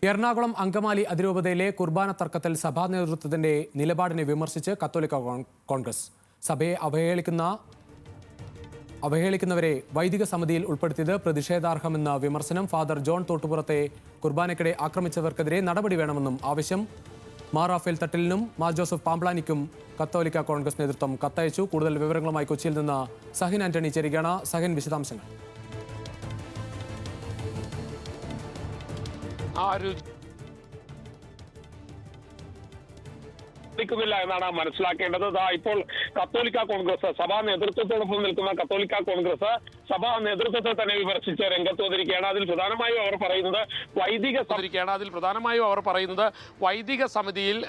എറണാകുളം അങ്കമാലി അതിരൂപതയിലെ കുർബാന തർക്കത്തിൽ സഭാ നേതൃത്വത്തിന്റെ നിലപാടിനെ വിമർശിച്ച് കത്തോലിക്ക കോൺഗ്രസ്. സഭയെ അവഹേളിക്കുന്നവരെ വൈദിക സമിതിയിൽ ഉൾപ്പെടുത്തിയത് പ്രതിഷേധാർഹമെന്ന വിമർശനം. ഫാദർ ജോൺ തോട്ടുപുറത്തെ കുർബാനയ്ക്കിടെ ആക്രമിച്ചവർക്കെതിരെ നടപടി വേണമെന്നും ആവശ്യം. മാർ റാഫേൽ തട്ടിലിനും മാർ ജോസഫ് പാംപ്ലാനിക്കും കത്തോലിക്ക കോൺഗ്രസ് നേതൃത്വം കത്തയച്ചു. കൂടുതൽ വിവരങ്ങളുമായി കൊച്ചിയിൽ നിന്ന് സഹിൻ ആന്റണി ചേരുകയാണ്. സഹിൻ, വിശദാംശങ്ങൾ. എന്നാണ് മനസ്സിലാക്കേണ്ടത്. ഇപ്പോൾ കത്തോലിക്ക കോൺഗ്രസ് സഭാ നേതൃത്വത്തോടൊപ്പം നിൽക്കുന്ന കത്തോലിക്ക കോൺഗ്രസ് സഭാ നേതൃത്വത്തെ തന്നെ വിമർശിച്ച് രംഗത്ത് വന്നിരിക്കുകയാണ്. അതിൽ പ്രധാനമായും അവർ പറയുന്നത് വൈദിക സമിതിയിൽ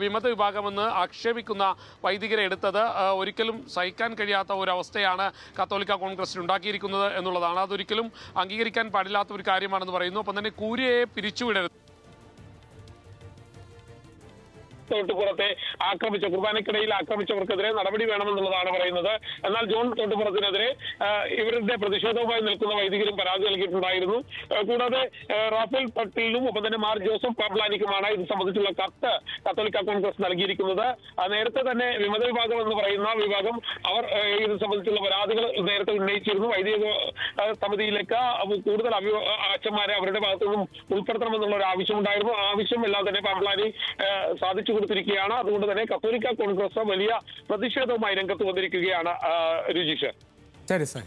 വിമത വിഭാഗമെന്ന് ആക്ഷേപിക്കുന്ന വൈദികരെ എടുത്തത് ഒരിക്കലും സഹിക്കാൻ കഴിയാത്ത ഒരു അവസ്ഥയാണ് കത്തോലിക്ക കോൺഗ്രസിന് ഉണ്ടാക്കിയിരിക്കുന്നത് എന്നുള്ളതാണ്. അതൊരിക്കലും അംഗീകരിക്കാൻ പാടില്ലാത്ത ഒരു കാര്യമാണെന്ന് പറയുന്നു. ഒപ്പം തന്നെ കൂരിയെ പിരിച്ചുവിടരുത്, തോട്ടുപുറത്തെ കുർബാനക്കിടയിൽ ആക്രമിച്ചവർക്കെതിരെ നടപടി വേണമെന്നുള്ളതാണ് പറയുന്നത്. എന്നാൽ ജോൺ തോട്ടുപുറത്തിനെതിരെ ഇവരുടെ പ്രതിഷേധവുമായി നിൽക്കുന്ന വൈദികരും പരാതി നൽകിയിട്ടുണ്ടായിരുന്നു. കൂടാതെ റാഫേൽ തട്ടിലിനും ഒപ്പം തന്നെ മാർ ജോസഫ് പാംപ്ലാനിക്കുമാണ് ഇത് സംബന്ധിച്ചുള്ള കത്ത് കത്തോലിക്ക കോൺഗ്രസ് നൽകിയിരിക്കുന്നത്. നേരത്തെ തന്നെ വിമത വിഭാഗം എന്ന് പറയുന്ന വിഭാഗം അവർ ഇത് സംബന്ധിച്ചുള്ള പരാതികൾ നേരത്തെ ഉന്നയിച്ചിരുന്നു. വൈദിക സമിതിയിലേക്ക് കൂടുതൽ അച്ഛന്മാരെ അവരുടെ ഭാഗത്തു നിന്നും ഉൾപ്പെടുത്തണമെന്നുള്ള ഒരു ആവശ്യമുണ്ടായിരുന്നു. ആവശ്യം എല്ലാം തന്നെ പാംപ്ലാനി സാധിച്ചു കൊടുത്തിരിക്കുകയാണ്. അതുകൊണ്ട് തന്നെ കത്തോലിക്ക കോൺഗ്രസ് വലിയ പ്രതിഷേധവുമായി രംഗത്ത് വന്നിരിക്കുകയാണ്. രുചിഷ്. ശരി സാർ.